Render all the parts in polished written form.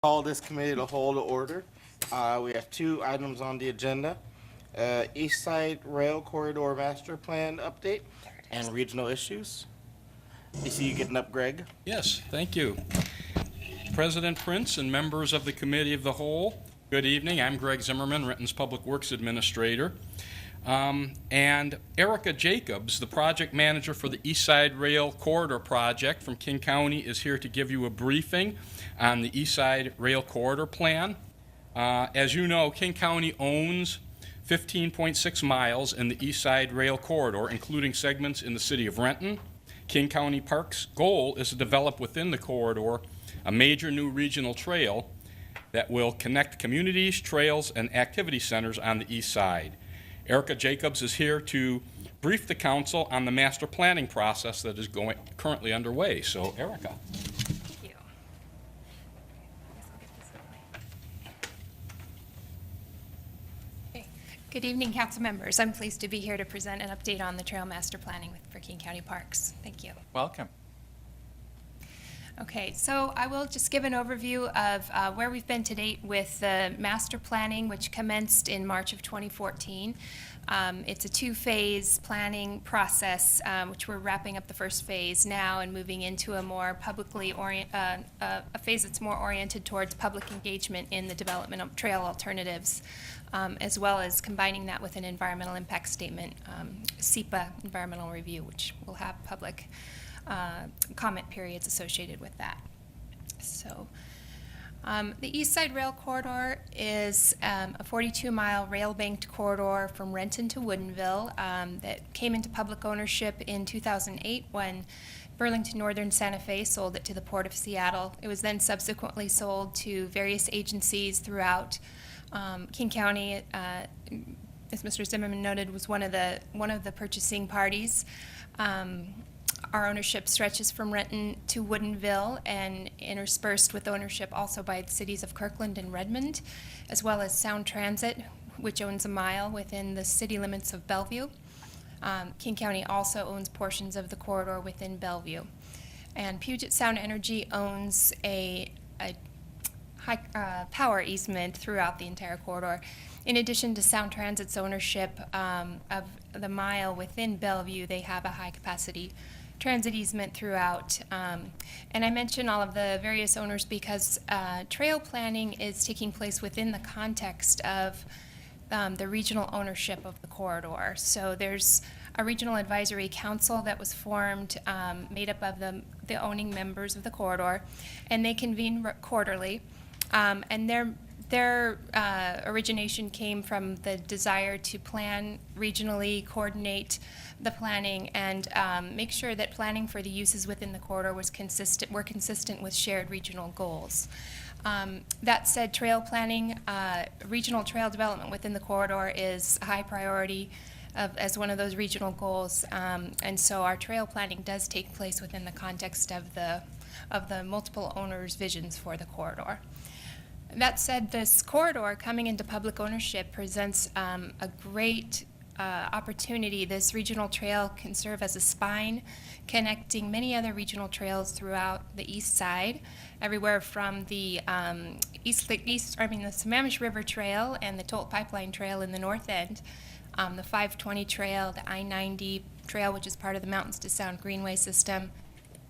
Call this committee to hold to order. We have two items on the agenda. East Side Rail Corridor Master Plan update and regional issues. You see you getting up, Greg. Yes, thank you. President Prince and members of the Committee of the Whole, good evening. I'm Greg Zimmerman, Renton's Public Works Administrator. And Erica Jacobs, the project manager for the East Side Rail Corridor Project from King County, is here to give you a briefing on the East Side Rail Corridor Plan. As you know, King County owns 15.6 miles in the East Side Rail Corridor, including segments in the city of Renton. King County Parks' goal is to develop within the corridor a major new regional trail that will connect communities, trails, and activity centers on the east side. Erica Jacobs is here to brief the council on the master planning process that is currently underway. So, Erica. Thank you. Okay. Good evening, council members. I'm pleased to be here to present an update on the trail master planning for King County Parks. Thank you. Welcome. Okay, so I will just give an overview of where we've been to date with the master planning, which commenced in March of 2014. It's a two-phase planning process, which we're wrapping up the first phase now and moving into a more publicly a phase that's more oriented towards public engagement in the development of trail alternatives, as well as combining that with an environmental impact statement, SEPA environmental review, which will have public comment periods associated with that. So the East Side Rail Corridor is a 42-mile rail-banked corridor from Renton to Woodinville that came into public ownership in 2008 when Burlington Northern Santa Fe sold it to the Port of Seattle. It was then subsequently sold to various agencies throughout King County. As Mr. Zimmerman noted, was one of the purchasing parties. Our ownership stretches from Renton to Woodinville and interspersed with ownership also by the cities of Kirkland and Redmond, as well as Sound Transit, which owns a mile within the city limits of Bellevue. King County also owns portions of the corridor within Bellevue. And Puget Sound Energy owns a high power easement throughout the entire corridor. In addition to Sound Transit's ownership of the mile within Bellevue, they have a high-capacity transit easement throughout. And I mention all of the various owners because trail planning is taking place within the context of the regional ownership of the corridor. So there's a regional advisory council that was formed, made up of the owning members of the corridor, and they convene quarterly. And their origination came from the desire to plan regionally, coordinate the planning, and make sure that planning for the uses within the corridor were consistent with shared regional goals. That said, trail planning, regional trail development within the corridor is a high priority as one of those regional goals, and so our trail planning does take place within the context of the multiple owners' visions for the corridor. That said, this corridor coming into public ownership presents a great opportunity. This regional trail can serve as a spine connecting many other regional trails throughout the east side, everywhere from the the Sammamish River Trail and the Tolt Pipeline Trail in the north end, the 520 Trail, the I-90 Trail, which is part of the Mountains to Sound Greenway system.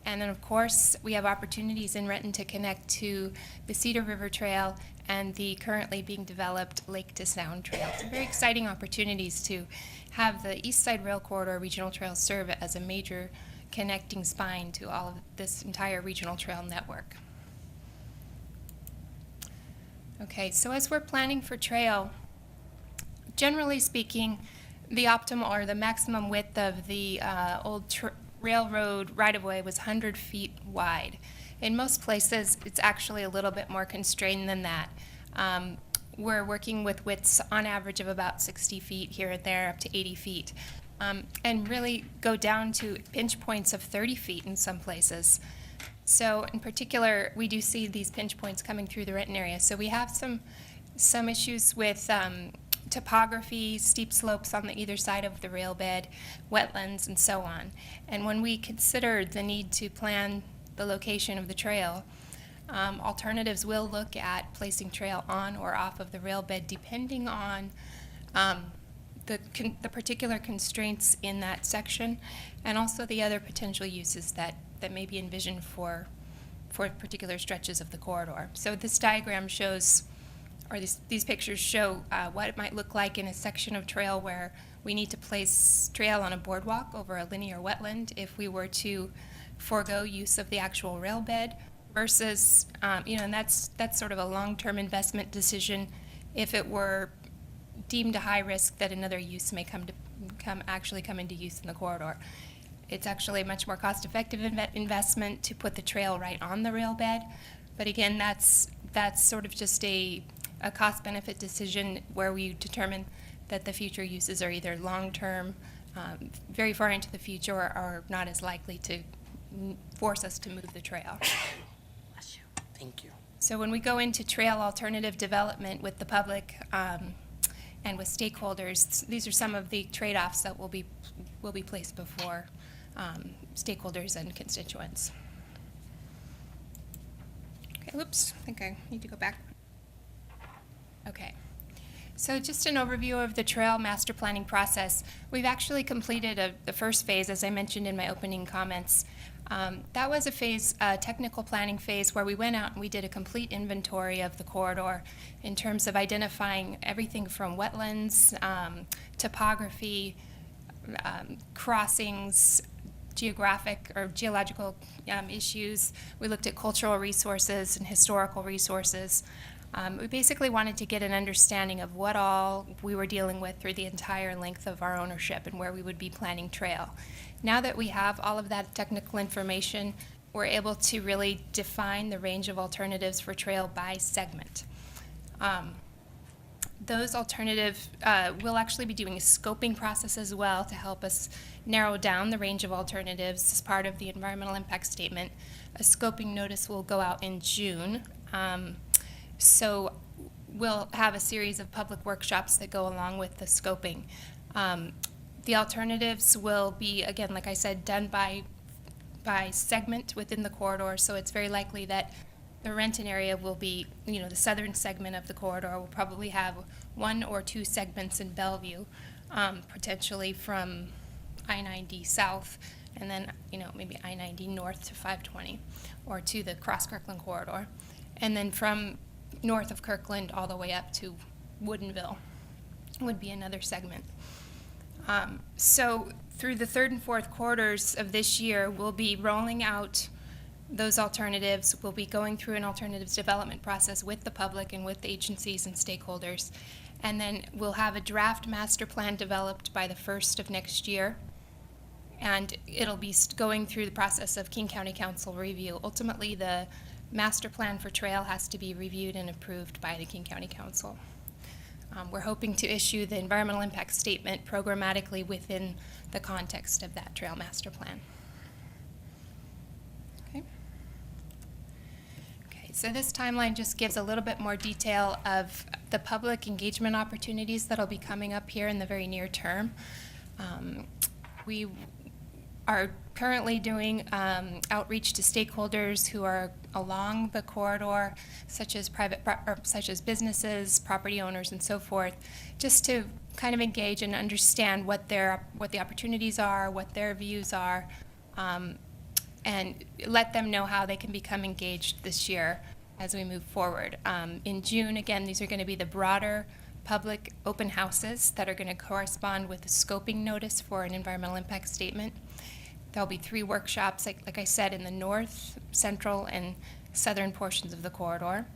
And then, of course, we have opportunities in Renton to connect to the Cedar River Trail and the currently being developed Lake to Sound Trail. Some very exciting opportunities to have the East Side Rail Corridor Regional Trail serve as a major connecting spine to all of this entire regional trail network. Okay, so as we're planning for trail, generally speaking, the optimal or the maximum width of the old railroad right-of-way was 100 feet wide. In most places, it's actually a little bit more constrained than that. We're working with widths on average of about 60 feet here and there, up to 80 feet, and really go down to pinch points of 30 feet in some places. So in particular, we do see these pinch points coming through the Renton area. So we have some issues with topography, steep slopes on the either side of the rail bed, wetlands, and so on. And when we considered the need to plan the location of the trail, Alternatives will look at placing trail on or off of the rail bed depending on the particular constraints in that section and also the other potential uses that may be envisioned for particular stretches of the corridor. So this diagram shows, or these pictures show what it might look like in a section of trail where we need to place trail on a boardwalk over a linear wetland if we were to forego use of the actual rail bed versus, and that's sort of a long-term investment decision if it were deemed a high risk that another use may come into use in the corridor. It's actually a much more cost-effective investment to put the trail right on the rail bed, but again, that's sort of just a cost-benefit decision where we determine that the future uses are either long-term, very far into the future, or not as likely to force us to move the trail. Thank you. So when we go into trail alternative development with the public and with stakeholders, these are some of the trade-offs that will be placed before stakeholders and constituents. Okay, whoops, I think I need to go back. Okay. So just an overview of the trail master planning process. We've actually completed the first phase, as I mentioned in my opening comments. That was a phase, technical planning phase, where we went out and we did a complete inventory of the corridor in terms of identifying everything from wetlands, topography, crossings, geographic or geological issues. We looked at cultural resources and historical resources. We basically wanted to get an understanding of what all we were dealing with through the entire length of our ownership and where we would be planning trail. Now that we have all of that technical information, we're able to really define the range of alternatives for trail by segment. Those alternatives, we'll actually be doing a scoping process as well to help us narrow down the range of alternatives as part of the environmental impact statement. A scoping notice will go out in June. So we'll have a series of public workshops that go along with the scoping. The alternatives will be, again, like I said, done by segment within the corridor, so it's very likely that the Renton area will be, the southern segment of the corridor will probably have 1 or 2 segments in Bellevue, potentially from I-90 south, and then, maybe I-90 north to 520, or to the Cross-Kirkland corridor. And then from north of Kirkland all the way up to Woodinville would be another segment. So through the 3rd and 4th quarters of this year, we'll be rolling out those alternatives. We'll be going through an alternatives development process with the public and with agencies and stakeholders. And then we'll have a draft master plan developed by the 1st of next year. And it'll be going through the process of King County Council review. Ultimately, the master plan for trail has to be reviewed and approved by the King County Council. We're hoping to issue the environmental impact statement programmatically within the context of that trail master plan. Okay, so this timeline just gives a little bit more detail of the public engagement opportunities that'll be coming up here in the very near term. We are currently doing outreach to stakeholders who are along the corridor, such as businesses, property owners, and so forth, just to kind of engage and understand what the opportunities are, what their views are, and let them know how they can become engaged this year as we move forward. In June, again, these are going to be the broader public open houses that are going to correspond with the scoping notice for an environmental impact statement. There'll be 3 workshops, like I said, in the north, central, and southern portions of the corridor.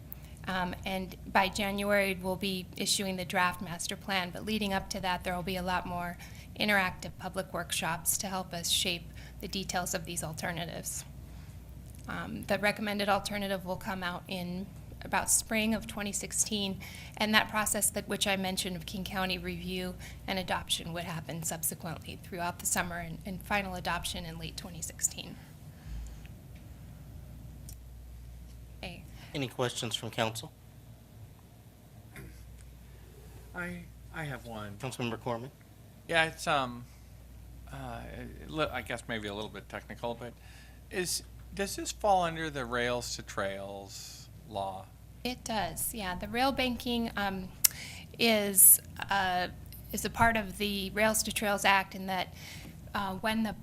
And by January, we'll be issuing the draft master plan. But leading up to that, there will be a lot more interactive public workshops to help us shape the details of these alternatives. The recommended alternative will come out in about spring of 2016, and that process which I mentioned of King County review and adoption would happen subsequently throughout the summer and final adoption in late 2016. Okay. Any questions from council? I have one. Councilmember Corman? Yeah, it's I guess maybe a little bit technical, but Does this fall under the Rails to Trails law? It does, yeah. The rail banking is a part of the Rails to Trails Act in that when the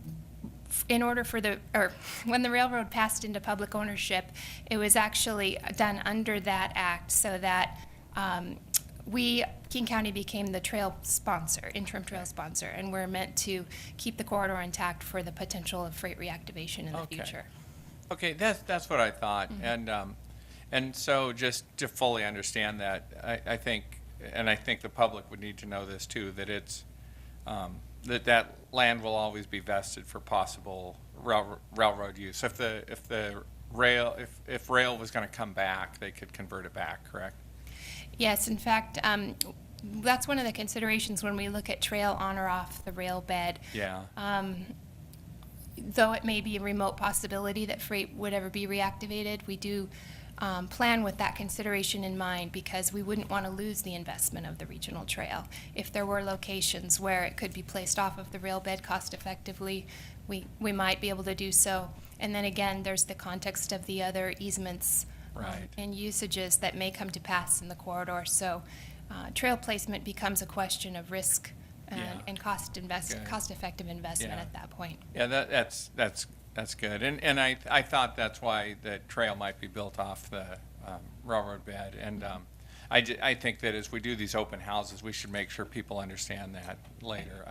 railroad passed into public ownership, it was actually done under that act so that King County became the trail sponsor, interim trail sponsor, and we're meant to keep the corridor intact for the potential of freight reactivation in the Okay. future. Okay, that's what I thought, and so just to fully understand that, I think the public would need to know this too, that it's that land will always be vested for possible railroad use. If rail was going to come back, they could convert it back, correct? Yes, in fact, that's one of the considerations when we look at trail on or off the rail bed. Yeah. Though it may be a remote possibility that freight would ever be reactivated, we do plan with that consideration in mind because we wouldn't want to lose the investment of the regional trail. If there were locations where it could be placed off of the rail bed cost effectively, we might be able to do so. And then again, there's the context of the other easements Right. and usages that may come to pass in the corridor. So trail placement becomes a question of risk Yeah. and cost-effective investment Yeah. at that point. Yeah, that's good, and I thought that's why the trail might be built off the railroad bed, and I think that as we do these open houses, we should make sure people understand that later.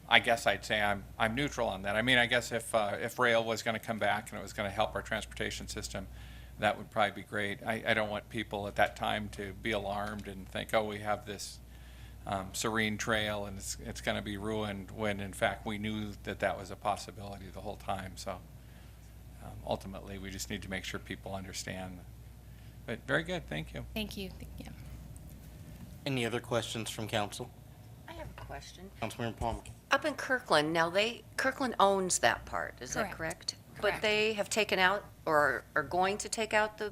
I guess I'd say I'm neutral on that. I mean, I guess if rail was going to come back and it was going to help our transportation system, that would probably be great. I don't want people at that time to be alarmed and think, oh, we have this serene trail and it's going to be ruined, when in fact we knew that was a possibility the whole time. So ultimately, we just need to make sure people understand. But very good, thank you. Thank you. Yeah. Any other questions from council? I have a question. Councilmember Palmer. Up in Kirkland, now Kirkland owns that part, is that Correct. correct? Correct. But they have taken out or are going to take out the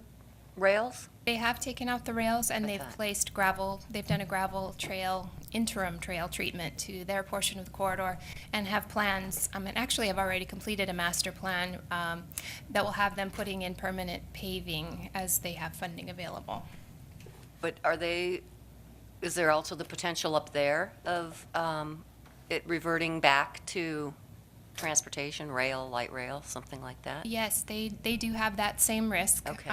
rails? They have taken out the rails and I they've thought. placed gravel, they've done a gravel trail, interim trail treatment to their portion of the corridor and have plans, and actually have already completed a master plan that will have them putting in permanent paving as they have funding available. But is there also the potential up there of it reverting back to transportation, rail, light rail, something like that? Yes, they do have that same risk. Okay.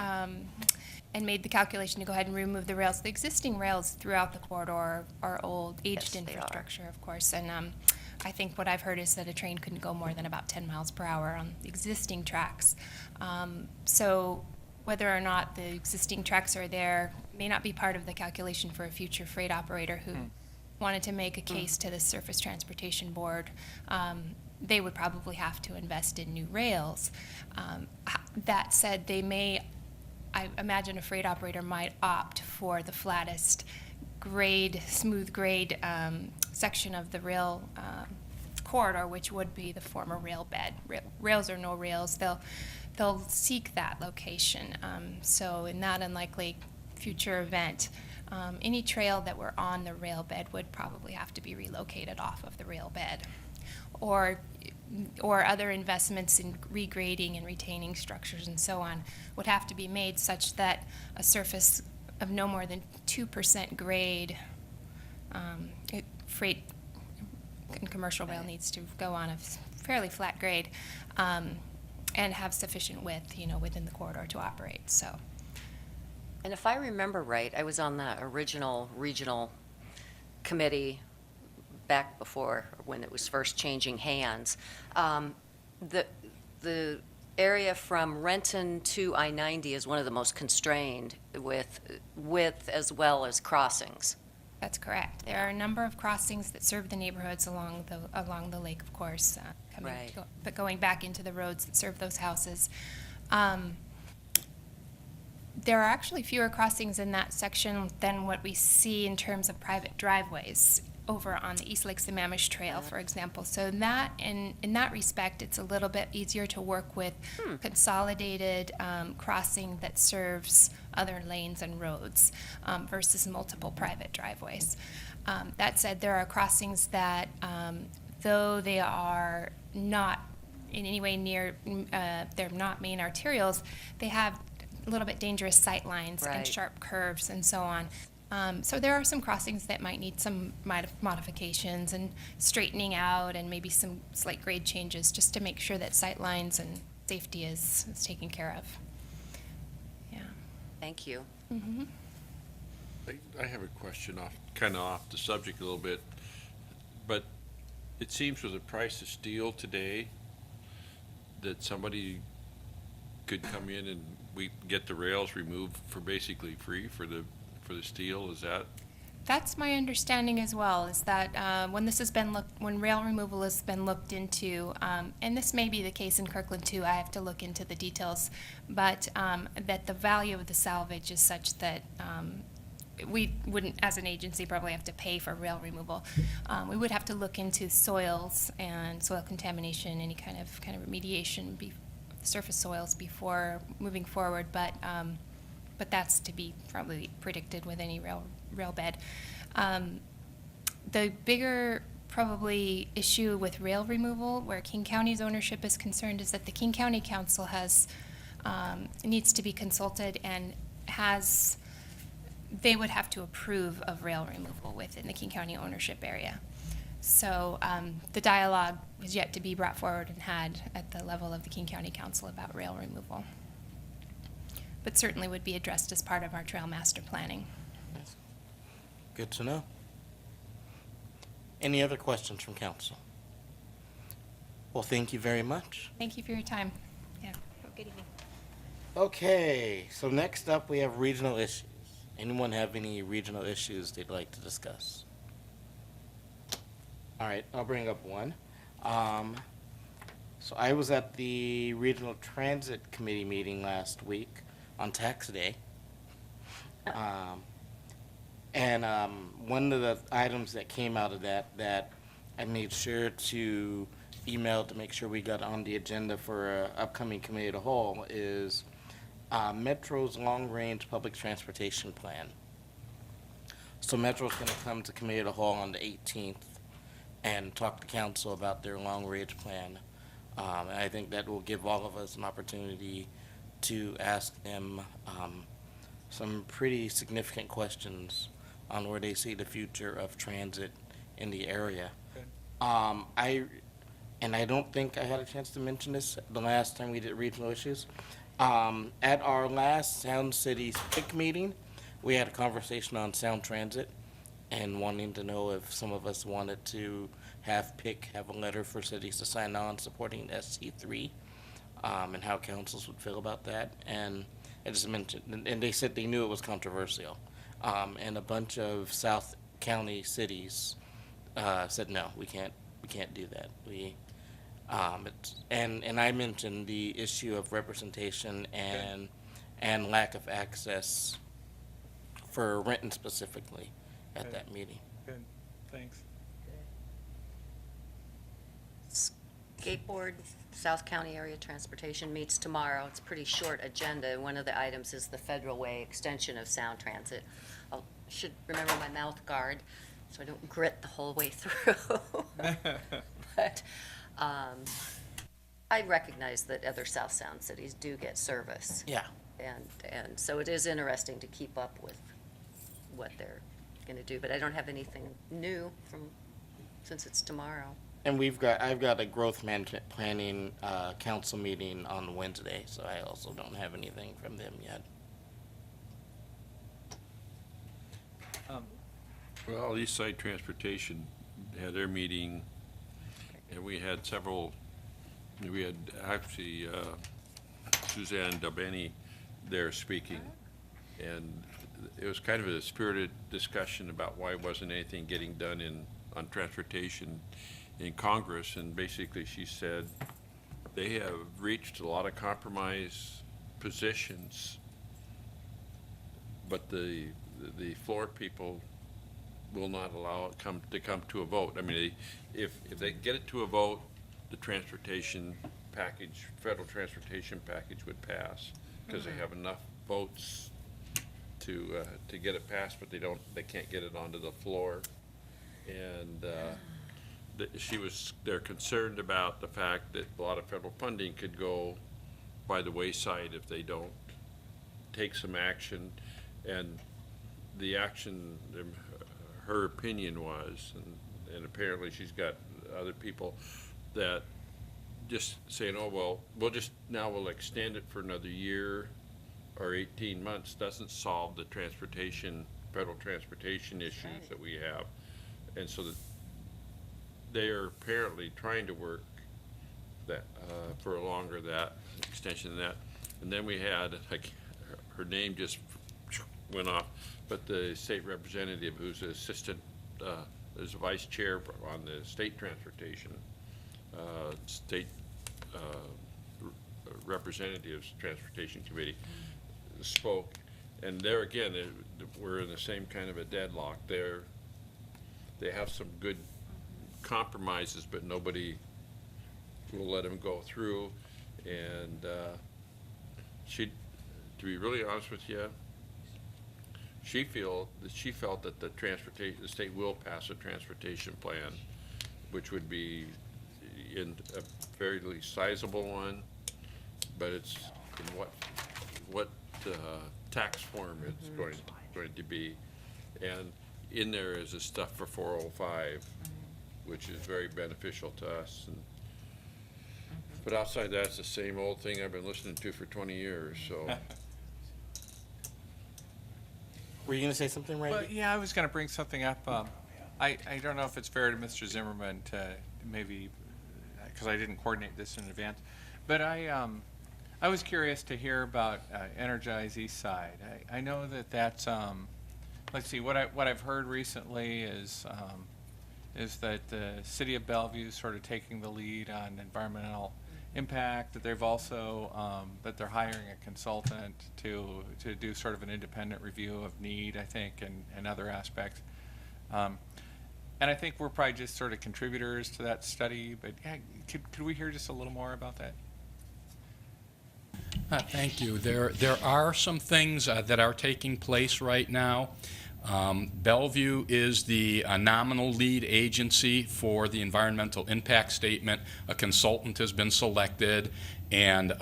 And made the calculation to go ahead and remove the rails. The existing rails throughout the corridor are old, aged Yes, they are. infrastructure, of course. And I think what I've heard is that a train couldn't go more than about 10 miles per hour on the existing tracks. So whether or not the existing tracks are there may not be part of the calculation for a future freight operator who wanted to make a case to the Surface Transportation Board. They would probably have to invest in new rails. That said, I imagine a freight operator might opt for the flattest grade, smooth grade section of the rail corridor, which would be the former rail bed. Rails or no rails, they'll seek that location. So in that unlikely future event, any trail that were on the rail bed would probably have to be relocated off of the rail bed. Or other investments in regrading and retaining structures and so on would have to be made such that a surface of no more than 2% grade, freight and commercial rail needs to go on a fairly flat grade and have sufficient width, within the corridor to operate. So, And if I remember right, I was on the original regional committee back before, when it was first changing hands. The area from Renton to I-90 is one of the most constrained with width as well as crossings. that's correct. There are a number of crossings that serve the neighborhoods along the lake, of course, Right. but going back into the roads that serve those houses. There are actually fewer crossings in that section than what we see in terms of private driveways over on the East Lake Sammamish Trail, for example. So in that respect, it's a little bit easier to work with consolidated crossing that serves other lanes and roads versus multiple private driveways. That said, there are crossings that, though they are not in any way near, they're not main arterials, they have a little bit dangerous sight lines and Right. sharp curves and so on. So there are some crossings that might need some modifications and straightening out and maybe some slight grade changes just to make sure that sight lines and safety is taken care of. Yeah. Thank you. I have a question kind of off the subject a little bit, but it seems with the price of steel today, that somebody could come in and we get the rails removed for basically free for the steel. Is that? That's my understanding as well, is that when rail removal has been looked into, and this may be the case in Kirkland too, I have to look into the details, but that the value of the salvage is such that we wouldn't, as an agency, probably have to pay for rail removal. We would have to look into soils and soil contamination, any kind of remediation, surface soils before moving forward, but that's to be probably predicted with any rail bed. The bigger probably issue with rail removal, where King County's ownership is concerned, is that the King County Council needs to be consulted and they would have to approve of rail removal within the King County ownership area. So the dialogue is yet to be brought forward and had at the level of the King County Council about rail removal, but certainly would be addressed as part of our trail master planning. Good to know. Any other questions from council? Well, thank you very much. Thank you for your time. Yeah, have a good evening. Okay, so next up we have regional issues. Anyone have any regional issues they'd like to discuss? All right, I'll bring up one. So I was at the Regional Transit Committee meeting last week on tax day. And one of the items that came out of that I made sure to email to make sure we got on the agenda for a upcoming committee of the whole is Metro's long-range public transportation plan. So Metro's going to come to committee of the whole on the 18th and talk to council about their long-range plan. And I think that will give all of us an opportunity to ask them some pretty significant questions on where they see the future of transit in the area. I don't think I had a chance to mention this the last time we did regional issues. At our last Sound Cities PIC meeting, we had a conversation on Sound Transit and wanting to know if some of us wanted to have PIC have a letter for cities to sign on supporting SC3, and how councils would feel about that. And I just mentioned, and they said they knew it was controversial. And a bunch of South County cities said, no, we can't do that. And I mentioned the issue of representation and lack of access for Renton specifically at that meeting. Good, thanks. Skateboard South County Area Transportation meets tomorrow. It's a pretty short agenda. One of the items is the Federal Way extension of Sound Transit. I should remember my mouth guard so I don't grit the whole way through. But I recognize that other South Sound cities do get service. Yeah. And so it is interesting to keep up with what they're going to do. But I don't have anything new since it's tomorrow. And I've got a growth management planning council meeting on Wednesday, so I also don't have anything from them yet. Well, East Side Transportation had their meeting, and we had actually Suzanne Dabeni there speaking, and it was kind of a spirited discussion about why wasn't anything getting done on transportation in Congress, and basically she said they have reached a lot of compromise positions, but the floor people will not allow it to come to a vote. I mean, if they get it to a vote, the transportation package, federal transportation package would pass, because they have enough votes to get it passed, but they can't get it onto the floor. And they're concerned about the fact that a lot of federal funding could go by the wayside if they don't take some action. And the action, her opinion was, and apparently she's got other people, that just saying, oh, well, we'll extend it for another year or 18 months doesn't solve the federal transportation issues that we have. And so that they are apparently trying to work that, for a longer extension of that. And then we had, like, her name just went off, but the state representative who's an assistant, is vice chair on the state transportation, state representatives transportation committee spoke, and there again, we're in the same kind of a deadlock. They have some good compromises, but nobody will let them go through. And to be really honest with you, she felt that the state will pass a transportation plan, which would be in a fairly sizable one, but it's in what tax form it's going to be. And in there is the stuff for 405, which is very beneficial to us. And but outside that, it's the same old thing I've been listening to for 20 years, so. Were you gonna say something, Randy? Well, yeah, I was going to bring something up. I don't know if it's fair to Mr. Zimmerman to maybe, because I didn't coordinate this in advance, but I was curious to hear about Energize East Side. I know that's, let's see, what I've heard recently is that the city of Bellevue is sort of taking the lead on environmental impact, that they've also, that they're hiring a consultant to do sort of an independent review of need, I think, and other aspects. And I think we're probably just sort of contributors to that study, but yeah, could we hear just a little more about that? Thank you. There are some things that are taking place right now. Bellevue is the nominal lead agency for the environmental impact statement. A consultant has been selected and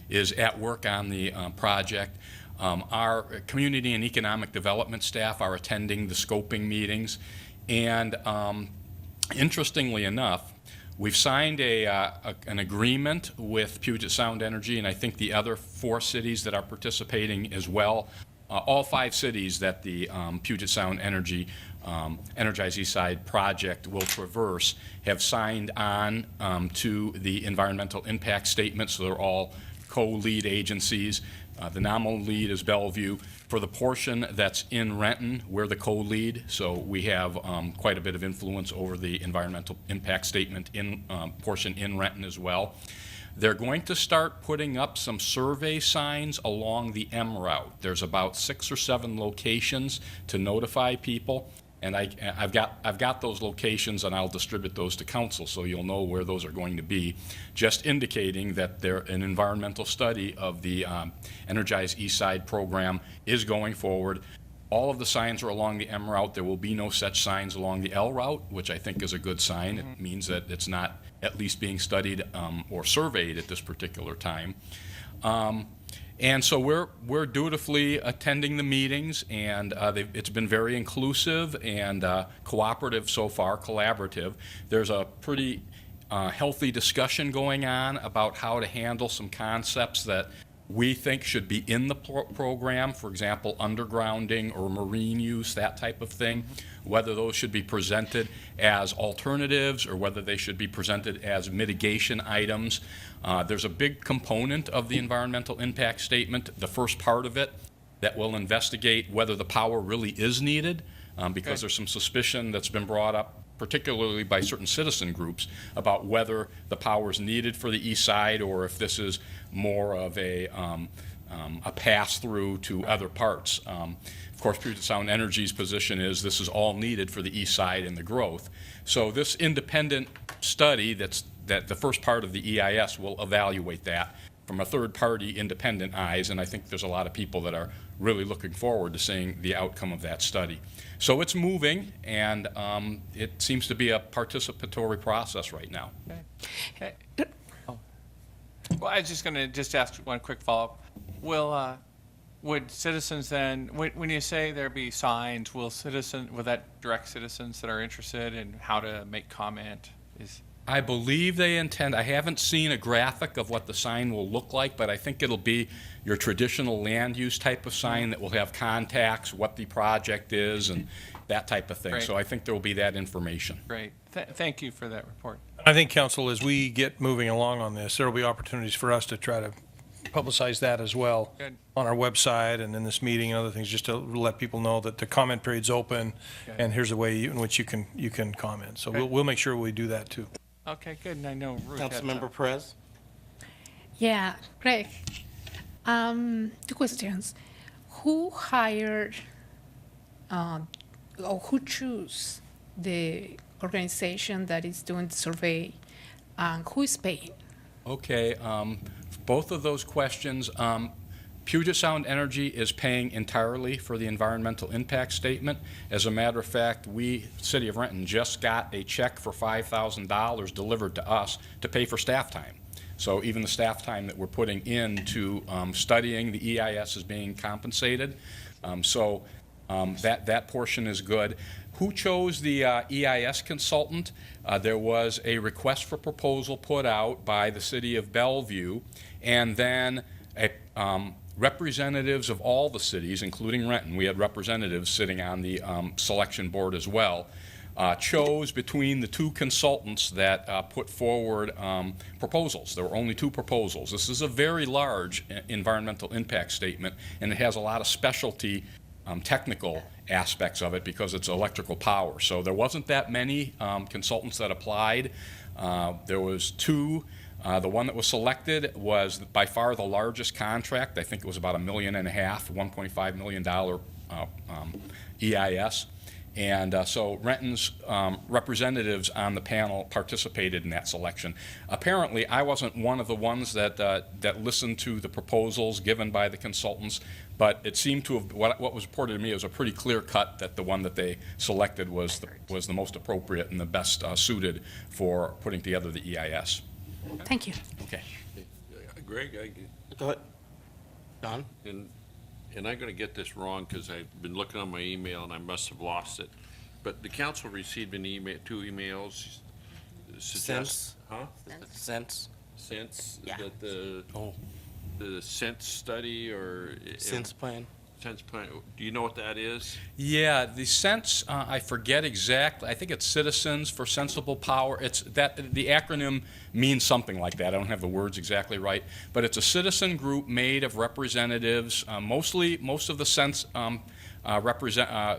is at work on the project. Our community and economic development staff are attending the scoping meetings. And interestingly enough, we've signed an agreement with Puget Sound Energy, and I think the other 4 cities that are participating as well. All 5 cities that the Puget Sound Energy Energize East Side project will traverse have signed on to the environmental impact statement, so they're all co-lead agencies. The nominal lead is Bellevue. For the portion that's in Renton, we're the co-lead, so we have quite a bit of influence over the environmental impact statement portion in Renton as well. They're going to start putting up some survey signs along the M route. There's about 6 or 7 locations to notify people, and I've got those locations, and I'll distribute those to council so you'll know where those are going to be, just indicating that an environmental study of the Energize East Side program is going forward. All of the signs are along the M route. There will be no such signs along the L route, which I think is a good sign. It means that it's not at least being studied or surveyed at this particular time. And so we're dutifully attending the meetings, and it's been very inclusive and cooperative so far, collaborative. There's a pretty healthy discussion going on about how to handle some concepts that we think should be in the program, for example, undergrounding or marine use, that type of thing, whether those should be presented as alternatives or whether they should be presented as mitigation items. There's a big component of the environmental impact statement, the first part of it, that will investigate whether the power really is needed, because there's some suspicion that's been brought up, particularly by certain citizen groups, about whether the power is needed for the east side or if this is more of a pass-through to other parts. Of course, Puget Sound Energy's position is this is all needed for the east side and the growth. So this independent study that the first part of the EIS will evaluate that. from a third-party independent eyes, and I think there's a lot of people that are really looking forward to seeing the outcome of that study. So it's moving, and it seems to be a participatory process right now. Well, I was just going to ask one quick follow-up. Would citizens then, when you say there be signs, will that direct citizens that are interested in how to make comment? I believe they intend, I haven't seen a graphic of what the sign will look like, but I think it'll be your traditional land use type of sign that will have contacts, what the project is, and that type of thing. Great. So I think there will be that information. Great. Thank you for that report. I think, Council, as we get moving along on this, there will be opportunities for us to try to publicize that as well Good. on our website and in this meeting and other things, just to let people know that the comment period's open, Good. and here's a way in which you can comment. So Okay. we'll make sure we do that too. Okay, good. And I know Ruth had Councilmember Perez? Yeah, Greg. Two questions. Who hired or who chose the organization that is doing the survey, and who is paying? Okay, both of those questions, Puget Sound Energy is paying entirely for the environmental impact statement. As a matter of fact, we, City of Renton, just got a check for $5,000 delivered to us to pay for staff time. So even the staff time that we're putting into studying the EIS is being compensated. That portion is good. Who chose the EIS consultant? There was a request for proposal put out by the City of Bellevue, and then representatives of all the cities, including Renton, we had representatives sitting on the selection board as well, chose between the two consultants that put forward proposals. There were only two proposals. This is a very large environmental impact statement, and it has a lot of specialty technical aspects of it because it's electrical power. So there wasn't that many consultants that applied. There was two. The one that was selected was by far the largest contract. I think it was about $1.5 million, $1.5 million EIS. And so Renton's representatives on the panel participated in that selection. Apparently, I wasn't one of the ones that listened to the proposals given by the consultants, but it seemed to have, what was reported to me was a pretty clear cut that the one that they selected was the most appropriate and the best suited for putting together the EIS. Thank you. Okay. Greg, Go ahead. Don? and I'm going to get this wrong because I've been looking on my email and I must have lost it. But the council received two emails. Sense. Huh? Sense. Since Yeah. that Oh. the sense study or Sense plan. sense plan. Do you know what that is? Yeah, the sense, I forget exactly. I think it's Citizens for Sensible Power. It's that the acronym means something like that. I don't have the words exactly right, but it's a citizen group made of representatives. Most of the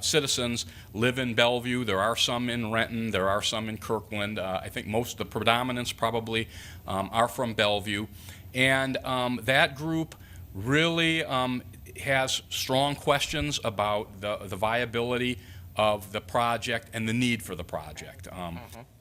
citizens live in Bellevue. There are some in Renton. There are some in Kirkland. I think the predominance probably are from Bellevue, and that group really has strong questions about the viability of the project and the need for the project.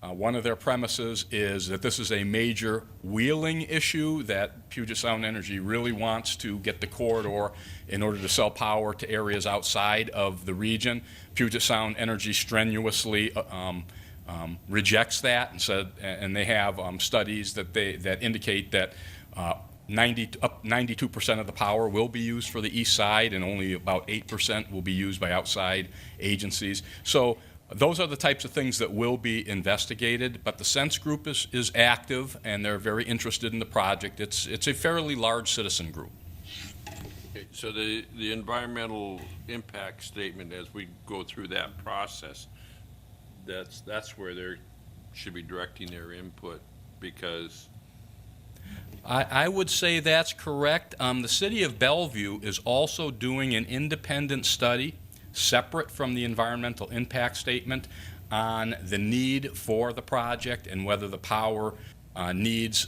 One of their premises is that this is a major wheeling issue, that Puget Sound Energy really wants to get the corridor in order to sell power to areas outside of the region. Puget Sound Energy strenuously rejects that and they have studies that indicate that 92% of the power will be used for the east side, and only about 8% will be used by outside agencies. So those are the types of things that will be investigated, but the Sense group is active, and they're very interested in the project. It's a fairly large citizen group. Okay, so the environmental impact statement, as we go through that process, that's where they should be directing their input, because I would say that's correct. The City of Bellevue is also doing an independent study, separate from the environmental impact statement, on the need for the project and whether the power needs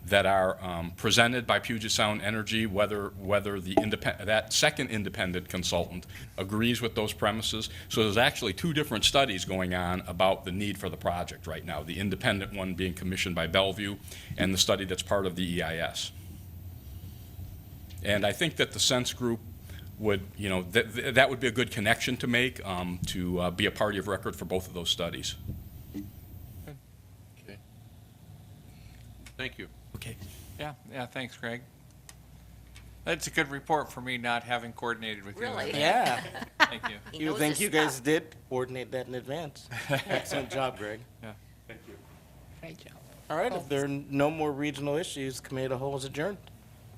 that are presented by Puget Sound Energy, whether that second independent consultant agrees with those premises. So there's actually two different studies going on about the need for the project right now, the independent one being commissioned by Bellevue and the study that's part of the EIS. And I think that the Sense Group would, that would be a good connection to make, to be a party of record for both of those studies. Okay. Thank you. Okay. Yeah, thanks, Greg. That's a good report for me, not having coordinated with you. Really? Yeah. Thank you. He You knows think his you guys stuff. did coordinate that in advance. Excellent job, Greg. Great job. All right, if there are no more regional issues, Committee of the Whole is adjourned.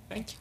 Thank you.